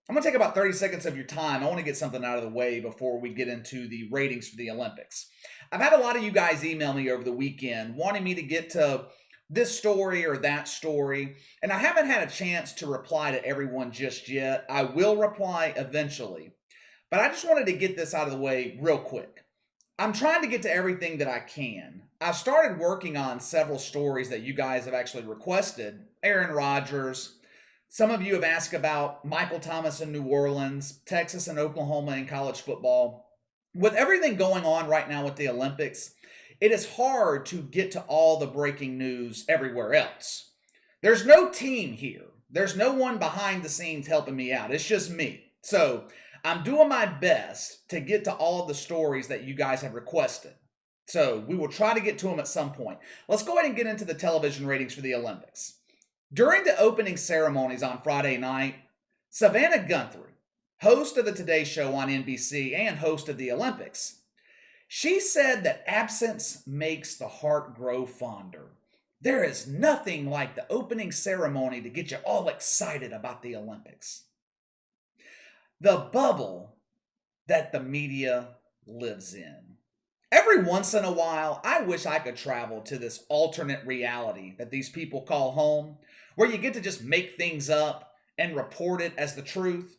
I'm going to take about 30 seconds of your time. I want to get something out of the way before we get into the ratings for the Olympics. I've had a lot of you guys email me over the weekend wanting me to get to this story or that story, and I haven't had a chance to reply to everyone just yet. I will reply eventually, but I just wanted to get this out of the way real quick. I'm trying to get to everything that I can. I've started working on several stories that you guys have actually requested. Aaron Rodgers. Some of you have asked about Michael Thomas in New Orleans, Texas and Oklahoma in college football. With everything going on right now with the Olympics, it is hard to get to all the breaking news everywhere else. There's no team here. There's no one behind the scenes helping me out. It's just me. So I'm doing my best to get to all of the stories that you guys have requested. So we will try to get to them at some point. Let's go ahead and get into the television ratings for the Olympics. During the opening ceremonies on Friday night, Savannah Guthrie, host of the Today Show on NBC and host of the Olympics, she said that absence makes the heart grow fonder. There is nothing like the opening ceremony to get you all excited about the Olympics. The bubble that the media lives in. Every once in a while, I wish I could travel to this alternate reality that these people call home, where you get to just make things up and report it as the truth.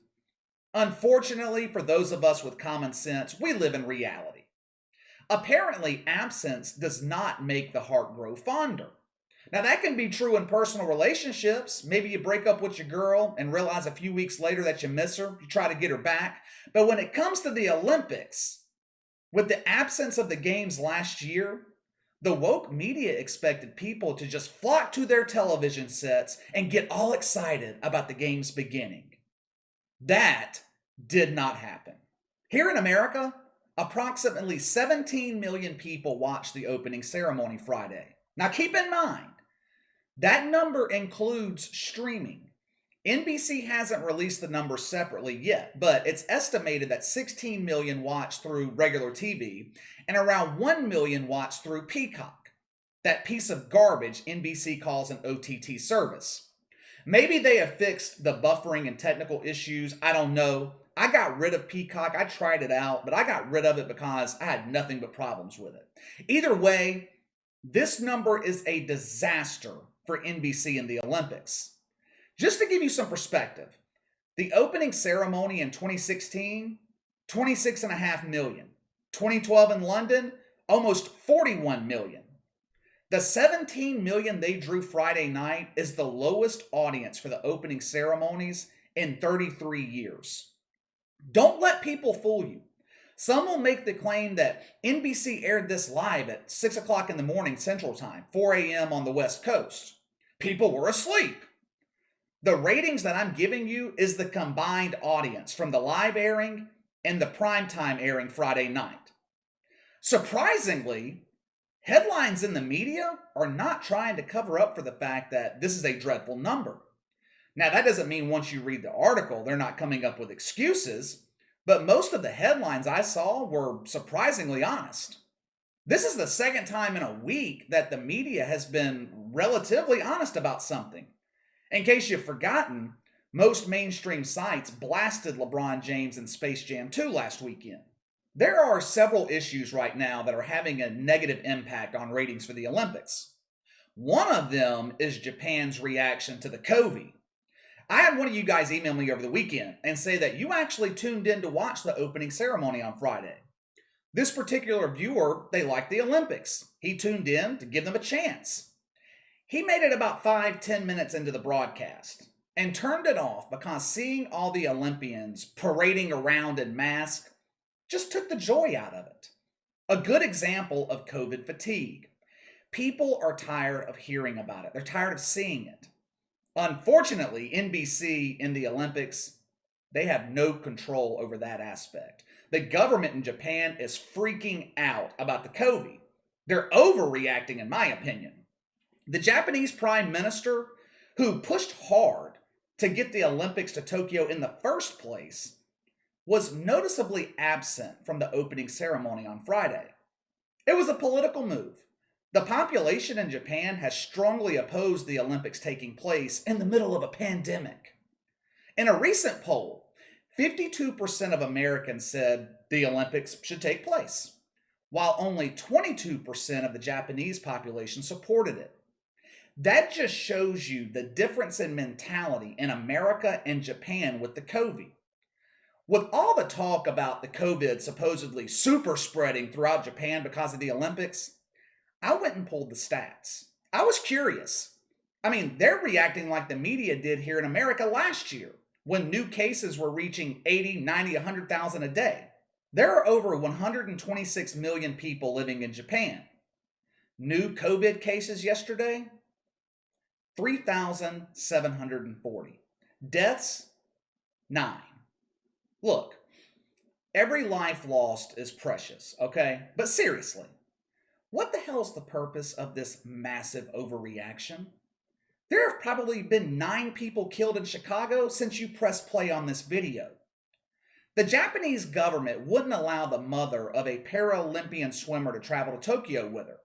Unfortunately, for those of us with common sense, we live in reality. Apparently, absence does not make the heart grow fonder. Now, that can be true in personal relationships. Maybe you break up with your girl and realize a few weeks later that you miss her. You try to get her back. But when it comes to the Olympics, with the absence of the games last year, the woke media expected people to just flock to their television sets and get all excited about the games beginning. That did not happen. Here in America, approximately 17 million people watched the opening ceremony Friday. Now keep in mind, that number includes streaming. NBC hasn't released the number separately yet, but it's estimated that 16 million watched through regular TV and around 1 million watched through Peacock, that piece of garbage NBC calls an OTT service. Maybe they have fixed the buffering and technical issues, I don't know. I got rid of Peacock, I tried it out, but I got rid of it because I had nothing but problems with it. Either way, this number is a disaster for NBC in the Olympics. Just to give you some perspective, the opening ceremony in 2016, 26.5 million. 2012 in London, almost 41 million. The 17 million they drew Friday night is the lowest audience for the opening ceremonies in 33 years. Don't let people fool you. Some will make the claim that NBC aired this live at 6 o'clock in the morning Central Time, 4 a.m. on the West Coast. People were asleep. The ratings that I'm giving you is the combined audience from the live airing and the primetime airing Friday night. Surprisingly, headlines in the media are not trying to cover up for the fact that this is a dreadful number. Now, that doesn't mean once you read the article, they're not coming up with excuses, but most of the headlines I saw were surprisingly honest. This is the second time in a week that the media has been relatively honest about something. In case you've forgotten, most mainstream sites blasted LeBron James and Space Jam 2 last weekend. There are several issues right now that are having a negative impact on ratings for the Olympics. One of them is Japan's reaction to the COVID. I had one of you guys email me over the weekend and say that you actually tuned in to watch the opening ceremony on Friday. This particular viewer, they liked the Olympics. He tuned in to give them a chance. He made it about 5-10 minutes into the broadcast and turned it off because seeing all the Olympians parading around in masks just took the joy out of it. A good example of COVID fatigue. People are tired of hearing about it. They're tired of seeing it. Unfortunately, NBC in the Olympics, they have no control over that aspect. The government in Japan is freaking out about the COVID. They're overreacting, in my opinion. The Japanese Prime Minister, who pushed hard to get the Olympics to Tokyo in the first place, was noticeably absent from the opening ceremony on Friday. It was a political move. The population in Japan has strongly opposed the Olympics taking place in the middle of a pandemic. In a recent poll, 52% of Americans said the Olympics should take place, while only 22% of the Japanese population supported it. That just shows you the difference in mentality in America and Japan with the COVID. With all the talk about the COVID supposedly super spreading throughout Japan because of the Olympics, I went and pulled the stats. I was curious. I mean, they're reacting like the media did here in America last year when new cases were reaching 80, 90, 100,000 a day. There are over 126 million people living in Japan. New COVID cases yesterday, 3,740. Deaths, 9. Look, every life lost is precious, okay? But seriously, what the hell's the purpose of this massive overreaction? There have probably been 9 people killed in Chicago since you pressed play on this video. The Japanese government wouldn't allow the mother of a Paralympian swimmer to travel to Tokyo with her.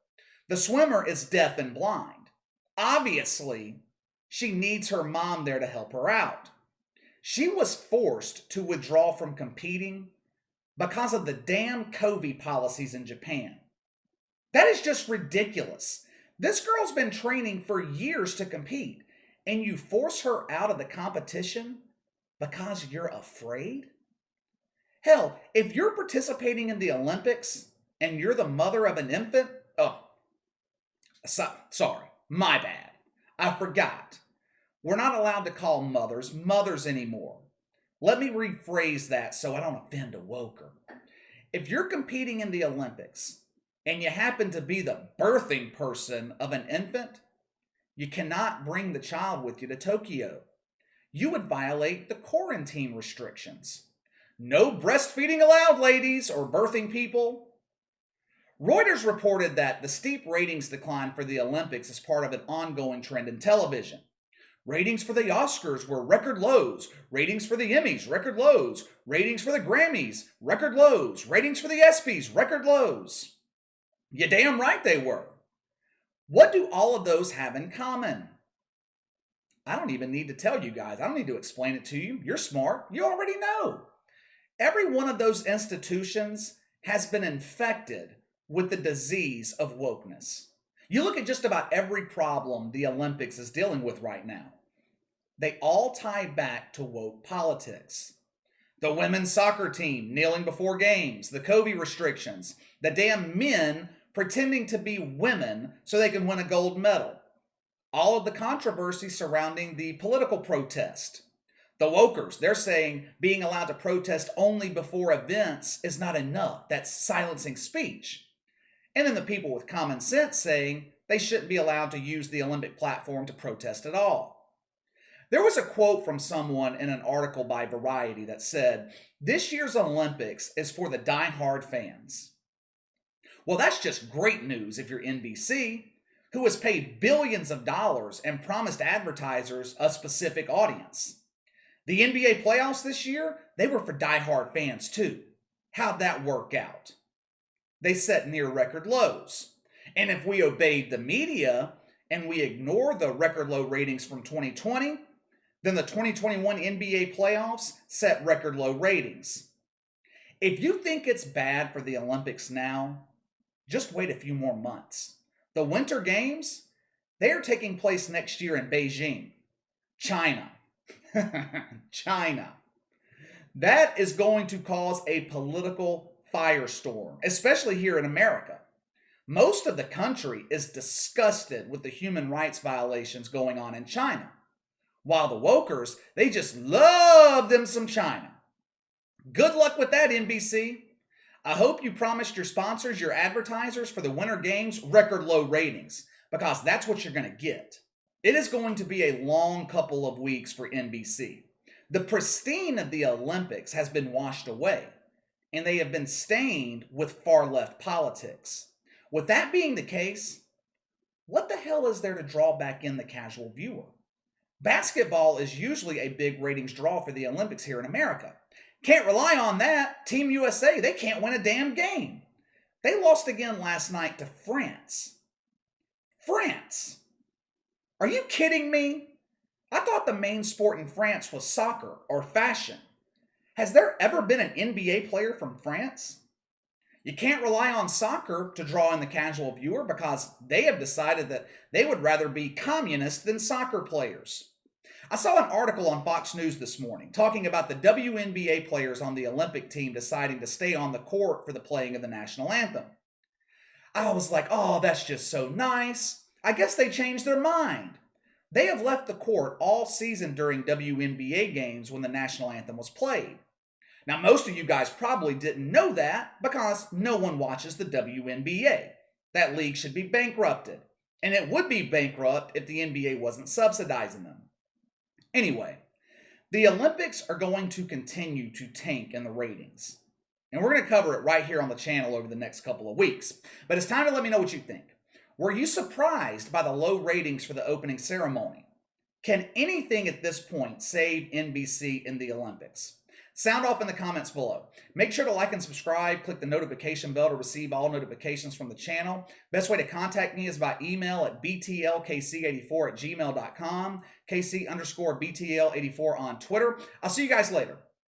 The swimmer is deaf and blind. Obviously, she needs her mom there to help her out. She was forced to withdraw from competing because of the damn COVID policies in Japan. That is just ridiculous. This girl's been training for years to compete, and you force her out of the competition because you're afraid? Hell, if you're participating in the Olympics and you're the mother of an infant, sorry, my bad. I forgot. We're not allowed to call mothers anymore. Let me rephrase that so I don't offend a woker. If you're competing in the Olympics and you happen to be the birthing person of an infant, you cannot bring the child with you to Tokyo. You would violate the quarantine restrictions. No breastfeeding allowed, ladies or birthing people. Reuters reported that the steep ratings decline for the Olympics is part of an ongoing trend in television. Ratings for the Oscars were record lows. Ratings for the Emmys, record lows. Ratings for the Grammys, record lows. Ratings for the ESPYs, record lows. You damn right they were. What do all of those have in common? I don't even need to tell you guys. I don't need to explain it to you. You're smart. You already know. Every one of those institutions has been infected with the disease of wokeness. You look at just about every problem the Olympics is dealing with right now. They all tie back to woke politics. The women's soccer team kneeling before games, the COVID restrictions, the damn men pretending to be women so they can win a gold medal. All of the controversy surrounding the political protest. The wokers, they're saying being allowed to protest only before events is not enough. That's silencing speech. And then the people with common sense saying they shouldn't be allowed to use the Olympic platform to protest at all. There was a quote from someone in an article by Variety that said, "This year's Olympics is for the die-hard fans." Well, that's just great news if you're NBC, who has paid billions of dollars and promised advertisers a specific audience. The NBA playoffs this year, they were for die-hard fans too. How'd that work out? They set near record lows. And if we obeyed the media and we ignore the record low ratings from 2020, then the 2021 NBA playoffs set record low ratings. If you think it's bad for the Olympics now, just wait a few more months. The Winter Games, they are taking place next year in Beijing, China. China. That is going to cause a political firestorm, especially here in America. Most of the country is disgusted with the human rights violations going on in China, while the wokers, they just love them some China. Good luck with that, NBC. I hope you promised your sponsors, your advertisers for the Winter Games record low ratings, because that's what you're going to get. It is going to be a long couple of weeks for NBC. The pristine of the Olympics has been washed away, and they have been stained with far-left politics. With that being the case, what the hell is there to draw back in the casual viewer? Basketball is usually a big ratings draw for the Olympics here in America. Can't rely on that. Team USA, they can't win a damn game. They lost again last night to France. France! Are you kidding me? I thought the main sport in France was soccer or fashion. Has there ever been an NBA player from France? You can't rely on soccer to draw in the casual viewer because they have decided that they would rather be communist than soccer players. I saw an article on Fox News this morning talking about the WNBA players on the Olympic team deciding to stay on the court for the playing of the national anthem. I was like, oh, that's just so nice. I guess they changed their mind. They have left the court all season during WNBA games when the national anthem was played. Now, most of you guys probably didn't know that because no one watches the WNBA. That league should be bankrupted. And it would be bankrupt if the NBA wasn't subsidizing them. Anyway, the Olympics are going to continue to tank in the ratings. And we're going to cover it right here on the channel over the next couple of weeks. But it's time to let me know what you think. Were you surprised by the low ratings for the opening ceremony? Can anything at this point save NBC in the Olympics? Sound off in the comments below. Make sure to like and subscribe. Click the notification bell to receive all notifications from the channel. Best way to contact me is by email at btlkc84@gmail.com, KC_BTL84 on Twitter. I'll see you guys later.